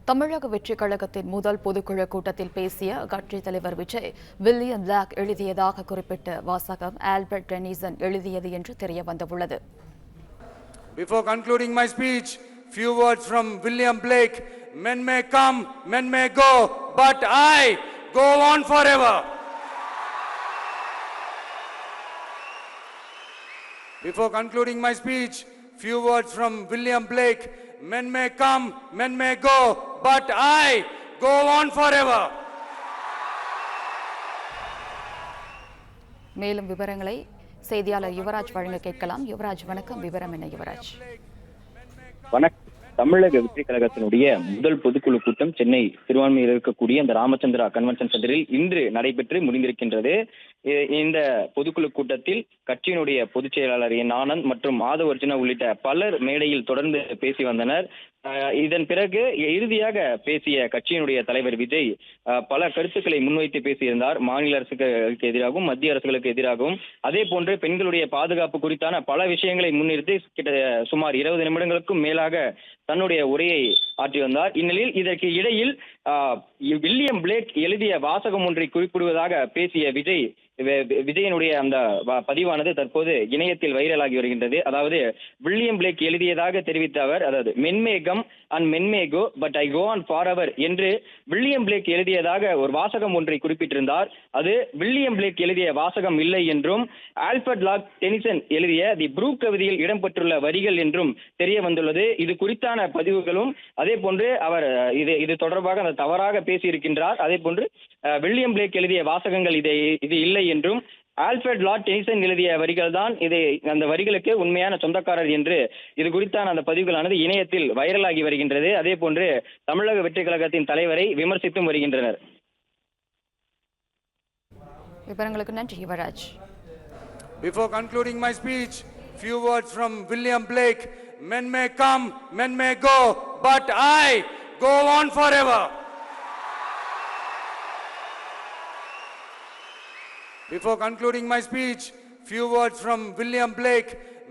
தமிழக வெற்றிக் கழகத்தின் முதல் பொதுக்குழு கூட்டத்தில் பேசிய கட்சித் தலைவர் விஜய், வில்லியம் பிளாக் எழுதியதாக குறிப்பிட்ட வாசகம் ஆல்பர்ட் டெனிசன் எழுதியது என்று தெரிய வந்துள்ளது. Before concluding my speech, few words from William Blake. Men may come, men may go, but I go on forever. Before concluding my speech, few words from William Blake. Men may come, men may go, but I go on forever. மேலும் விவரங்களை செய்தியாளர் யுவராஜ் வழங்க கேட்கலாம். யுவராஜ் வணக்கம். விவரம் என்ன யுவராஜ்? வணக்கம். தமிழக வெற்றிக் கழகத்தினுடைய முதல் பொதுக்குழு கூட்டம் சென்னை சிறுபான்மையில் இருக்கக்கூடிய அந்த ராமச்சந்திரா கன்வென்ஷன் சென்டரில் இன்று நடைபெற்று முடிந்திருக்கின்றது. இந்த பொதுக்குழு கூட்டத்தில் கட்சியினுடைய பொதுச் செயலாளர் என் ஆனந்த் மற்றும் ஆதவர்ஜுனா உள்ளிட்ட பலர் மேடையில் தொடர்ந்து பேசி வந்தனர். இதன் பிறகு இறுதியாக பேசிய கட்சியினுடைய தலைவர் விஜய் பல கருத்துக்களை முன்வைத்து பேசியிருந்தார். மாநில அரசுகளுக்கு எதிராகவும் மத்திய அரசுகளுக்கு எதிராகவும் அதே போன்று பெண்களுடைய பாதுகாப்பு குறித்தான பல விஷயங்களை முன்னிறுத்தி சுமார் 20 நிமிடங்களுக்கும் மேலாக தன்னுடைய உரையை ஆற்றி வந்தார். இந்நிலையில் இதற்கு இடையில் வில்லியம் பிளேக் எழுதிய வாசகம் ஒன்றை குறிப்பிடுவதாக பேசிய விஜயனுடைய அந்த பதிவானது தற்போது இணையத்தில் வைரலாகி வருகின்றது. அதாவது வில்லியம் பிளேக் எழுதியதாக தெரிவித்த அவர், அதாவது men may come and men may go but I go on forever என்று வில்லியம் பிளேக் எழுதியதாக ஒரு வாசகம் ஒன்றை குறிப்பிட்டிருந்தார். அது வில்லியம் பிளேக் எழுதிய வாசகம் இல்லை என்றும் ஆல்பர்ட் லாக் டெனிசன் எழுதிய தி ப்ரூக் கவிதையில் இடம்பெற்றுள்ள வரிகள் என்றும் தெரிய வந்துள்ளது. இது குறித்தான பதிவுகளும் அதே போன்று அவர் இது தொடர்பாக தவறாக பேசியிருக்கின்றார். அதே போன்று வில்லியம் பிளேக் எழுதிய வாசகங்கள் இது இல்லை என்றும் ஆல்பர்ட் லார்ட் டெனிசன் எழுதிய வரிகள் தான் அந்த வரிகளுக்கு உண்மையான சொந்தக்காரர் என்று இது குறித்தான அந்த பதிவுகளானது இணையத்தில் வைரலாகி வருகின்றது. அதே போன்று தமிழக வெற்றிக் கழகத்தின் தலைவரை விமர்சித்தும் வருகின்றனர். விவரங்களுக்கு நன்றி Yuvraj. Before concluding my speech, few words from William Blake. Men may come, men may go, but I go on forever. Before concluding my speech, few words from William Blake.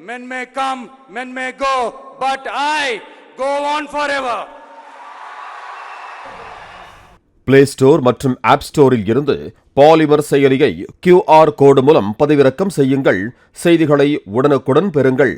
Men may come, men may go, but I go on forever. Play store மற்றும் app ஸ்டோரில் இருந்து polymer செயலியை QR கோடு மூலம் பதிவிறக்கம் செய்யுங்கள். செய்திகளை உடனுக்குடன் பெறுங்கள்.